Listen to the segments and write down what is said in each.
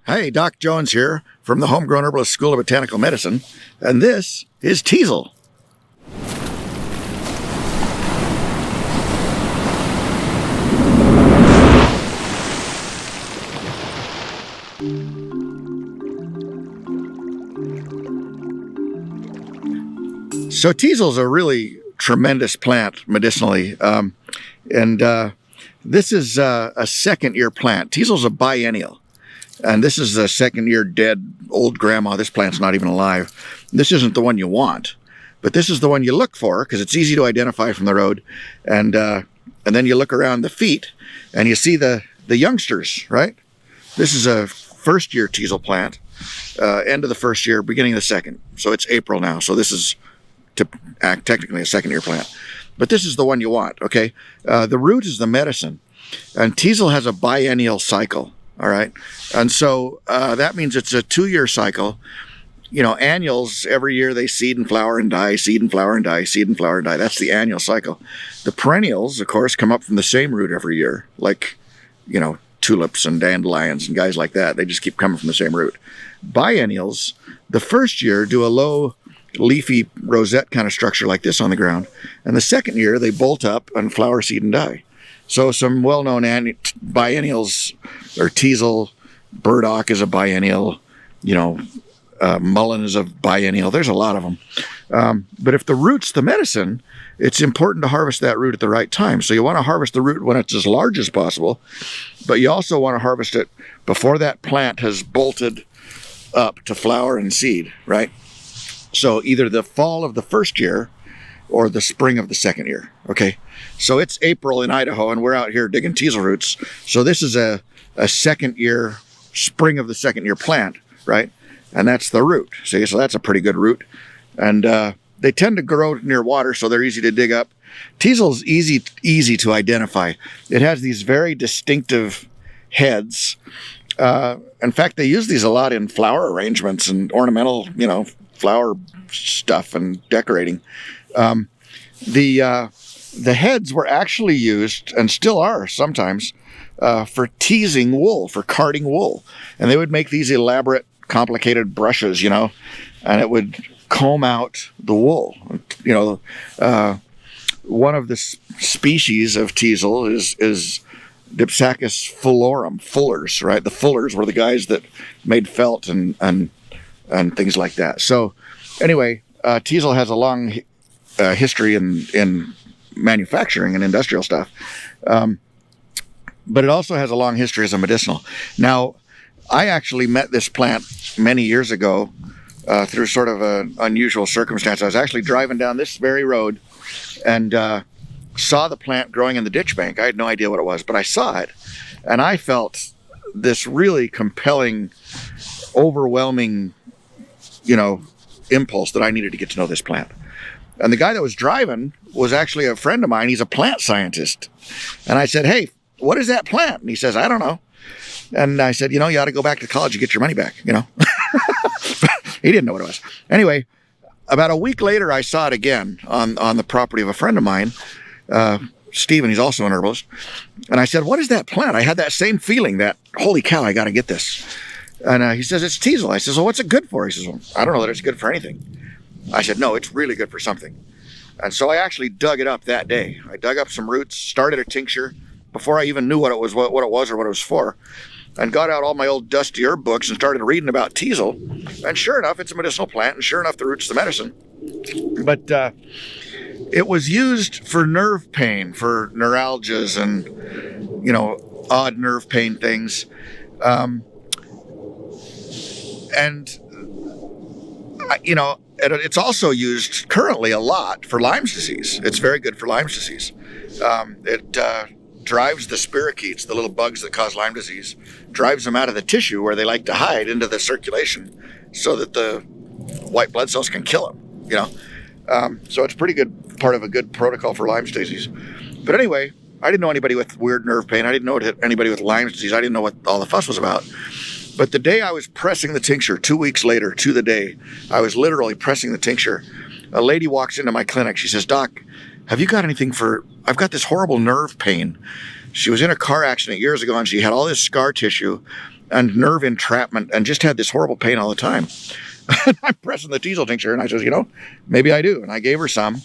Hey, Doc Jones here from the Homegrown Herbalist School of Botanical Medicine, and this is Teasel. So Teasel's a really tremendous plant medicinally, this is a second-year plant. Teasel's a biennial. And this is a second-year dead old grandma. This plant's not even alive. This isn't the one you want, but this is the one you look for because it's easy to identify from the road. And then you look around the feet and you see the youngsters, right? This is a first-year Teasel plant, end of the first year, beginning of the second. So it's April now. So this is technically a second-year plant. But this is the one you want, okay? The root is the medicine. And Teasel has a biennial cycle. All right. And so that means it's a 2-year cycle. You know, annuals, every year they seed and flower and die, seed and flower and die, seed and flower and die. That's the annual cycle. The perennials, of course, come up from the same root every year, like, you know, tulips and dandelions and guys like that. They just keep coming from the same root. Biennials, the first year, do a low leafy rosette kind of structure like this on the ground. And the second year, they bolt up and flower, seed, and die. So some well-known biennials are Teasel, burdock is a biennial, you know, mullein is a biennial. There's a lot of them. But if the root's the medicine, it's important to harvest that root at the right time. So you want to harvest the root when it's as large as possible, but you also want to harvest it before that plant has bolted up to flower and seed, right? So either the fall of the first year or the spring of the second year, okay? So it's April in Idaho, and we're out here digging Teasel roots. So this is a second year, spring of the second year plant, right? And that's the root. See, so that's a pretty good root. And they tend to grow near water, so they're easy to dig up. Teasel's easy to identify. It has these very distinctive heads. In fact, they use these a lot in flower arrangements and ornamental, you know, flower stuff and decorating. The heads were actually used, and still are sometimes, for teasing wool, for carding wool. And they would make these elaborate, complicated brushes, you know, and it would comb out the wool. You know, one of the species of Teasel is Dipsacus fullorum, fullers, right? The fullers were the guys that made felt and things like that. So anyway, Teasel has a long history in manufacturing and industrial stuff, but it also has a long history as a medicinal. Now, I actually met this plant many years ago through sort of an unusual circumstance. I was actually driving down this very road and saw the plant growing in the ditch bank. I had no idea what it was, but I saw it, and I felt this really compelling, overwhelming, you know, impulse that I needed to get to know this plant. And the guy that was driving was actually a friend of mine. He's a plant scientist. And I said, hey, what is that plant? And he says, I don't know. And I said, you know, you ought to go back to college and get your money back, you know. He didn't know what it was. Anyway, about a week later, I saw it again on the property of a friend of mine, Stephen. He's also an herbalist. And I said, what is that plant? I had that same feeling that, holy cow, I got to get this. And he says, it's Teasel. I says, well, what's it good for? He says, well, I don't know that it's good for anything. I said, no, it's really good for something. And so I actually dug it up that day. I dug up some roots, started a tincture before I even knew what it was or what it was for, and got out all my old dusty herb books and started reading about Teasel. And sure enough, it's a medicinal plant, and sure enough, the root's the medicine. But it was used for nerve pain, for neuralgias and, you know, odd nerve pain things. You know, it's also used currently a lot for Lyme's disease. It's very good for Lyme's disease. It drives the spirochetes, the little bugs that cause Lyme disease, drives them out of the tissue where they like to hide into the circulation so that the white blood cells can kill them, you know. So it's pretty good, part of a good protocol for Lyme's disease. But anyway, I didn't know anybody with weird nerve pain. I didn't know anybody with Lyme's disease. I didn't know what all the fuss was about. But the day I was pressing the tincture, 2 weeks later to the day, I was literally pressing the tincture. A lady walks into my clinic. She says, Doc, have you got anything I've got this horrible nerve pain. She was in a car accident years ago and she had all this scar tissue and nerve entrapment and just had this horrible pain all the time. I'm pressing the Teasel tincture, and I says, maybe I do. And I gave her some,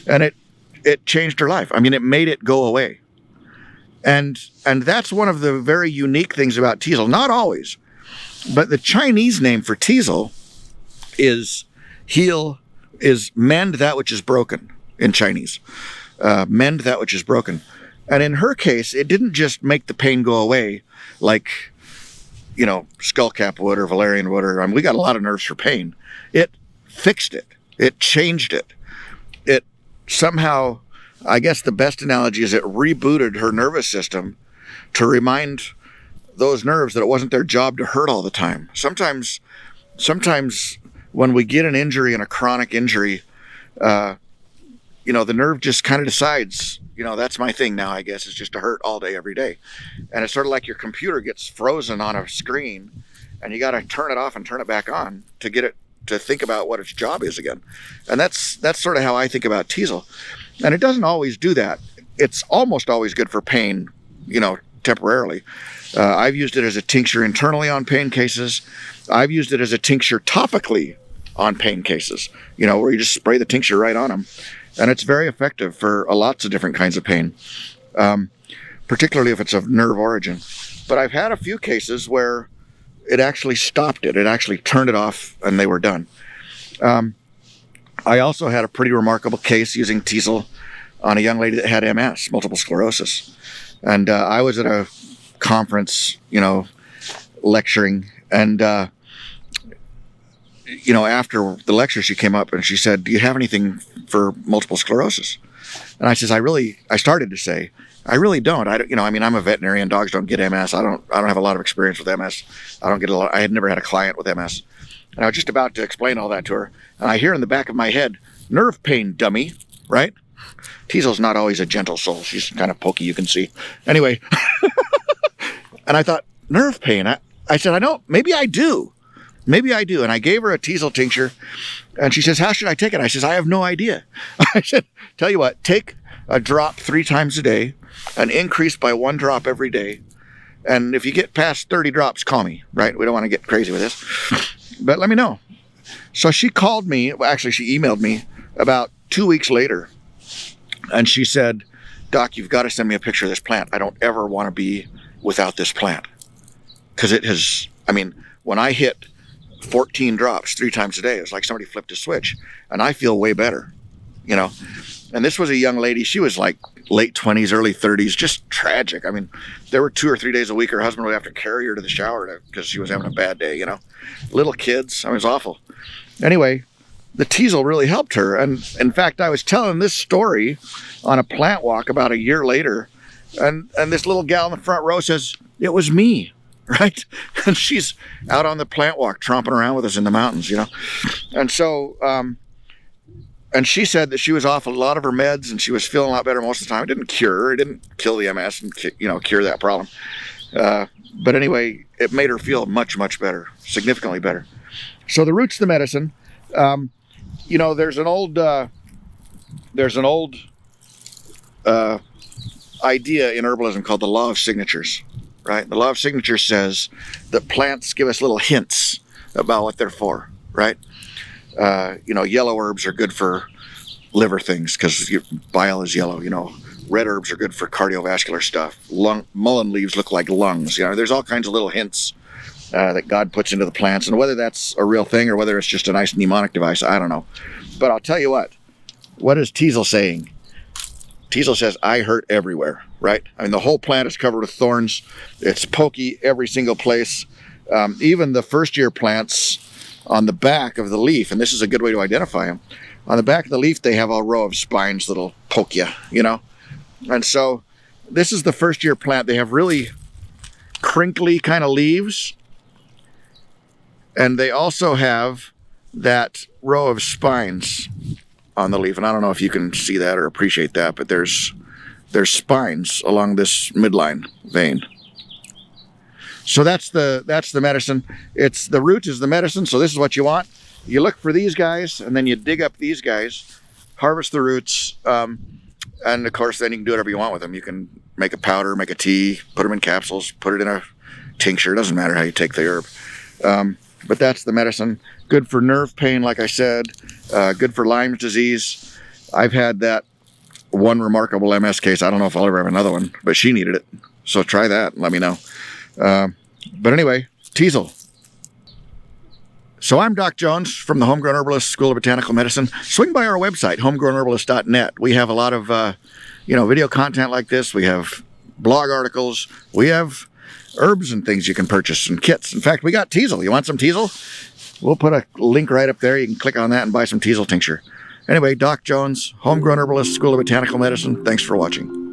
and it changed her life. I mean, it made it go away. And that's one of the very unique things about Teasel. Not always, but the Chinese name for Teasel is mend that which is broken in Chinese. Mend that which is broken. And in her case, it didn't just make the pain go away like, skullcap wood or valerian wood. We got a lot of nerves for pain. It fixed it. It changed it. It somehow, I guess the best analogy is it rebooted her nervous system to remind those nerves that it wasn't their job to hurt all the time. Sometimes when we get an injury and a chronic injury, the nerve just kind of decides, that's my thing now, I guess, is just to hurt all day, every day. And it's sort of like your computer gets frozen on a screen and you got to turn it off and turn it back on to get it to think about what its job is again. And that's sort of how I think about Teasel. And it doesn't always do that. It's almost always good for pain, temporarily. I've used it as a tincture internally on pain cases. I've used it as a tincture topically on pain cases, where you just spray the tincture right on them. And it's very effective for lots of different kinds of pain, particularly if it's of nerve origin. But I've had a few cases where it actually stopped it. It actually turned it off and they were done. I also had a pretty remarkable case using Teasel on a young lady that had MS, multiple sclerosis. And I was at a conference, lecturing. And, after the lecture, she came up and she said, "Do you have anything for multiple sclerosis?" And I says, I started to say, I really don't. I'm a veterinarian. Dogs don't get MS. I don't have a lot of experience with MS. I had never had a client with MS. And I was just about to explain all that to her. And I hear in the back of my head, "Nerve pain, dummy," right? Teasel's not always a gentle soul. She's kind of pokey, you can see. Anyway, and I thought, nerve pain? I said, maybe I do. Maybe I do. And I gave her a Teasel tincture. And she says, "How should I take it?" I says, "I have no idea." I said, "Tell you what, take a drop 3 times a day and increase by 1 drop every day. And if you get past 30 drops, call me," right? We don't want to get crazy with this. But let me know. So she called me. Well, actually, she emailed me about 2 weeks later. And she said, "Doc, you've got to send me a picture of this plant. I don't ever want to be without this plant." Because when I hit 14 drops 3 times a day, it was like somebody flipped a switch. And I feel way better, And this was a young lady. She was like late 20s, early 30s, just tragic. There were 2 or 3 days a week her husband would have to carry her to the shower because she was having a bad day, Little kids. It was awful. Anyway, the Teasel really helped her. And in fact, I was telling this story on a plant walk about a year later. And this little gal in the front row says, "It was me," right? And she's out on the plant walk tromping around with us in the mountains, And so, and she said that she was off a lot of her meds and she was feeling a lot better most of the time. It didn't cure her. It didn't kill the MS and, cure that problem. But anyway, it made her feel much, much better, significantly better. So the root's the medicine. There's an old idea in herbalism called the law of signatures, right? The law of signatures says that plants give us little hints about what they're for, right? Yellow herbs are good for liver things because your bile is yellow. Red herbs are good for cardiovascular stuff. Mullein leaves look like lungs. There's all kinds of little hints that God puts into the plants, and whether that's a real thing or whether it's just a nice mnemonic device, I don't know. But I'll tell you what is Teasel saying? Teasel says, "I hurt everywhere," right? The whole plant is covered with thorns. It's pokey every single place. Even the first-year plants on the back of the leaf, and this is a good way to identify them, on the back of the leaf, they have a row of spines that'll poke you, And so this is the first-year plant. They have really crinkly kind of leaves. And they also have that row of spines on the leaf. And I don't know if you can see that or appreciate that, but there's spines along this midline vein. So that's the medicine. The root is the medicine. So this is what you want. You look for these guys and then you dig up these guys, harvest the roots. And of course, then you can do whatever you want with them. You can make a powder, make a tea, put them in capsules, put it in a tincture. It doesn't matter how you take the herb. But that's the medicine. Good for nerve pain, like I said. Good for Lyme's disease. I've had that one remarkable MS case. I don't know if I'll ever have another one, but she needed it. So try that and let me know. But anyway, Teasel. So I'm Doc Jones from the Homegrown Herbalist School of Botanical Medicine. Swing by our website, homegrownherbalist.net. We have a lot of, video content like this. We have blog articles. We have herbs and things you can purchase and kits. In fact, we got Teasel. You want some Teasel? We'll put a link right up there. You can click on that and buy some Teasel tincture. Anyway, Doc Jones, Homegrown Herbalist School of Botanical Medicine. Thanks for watching.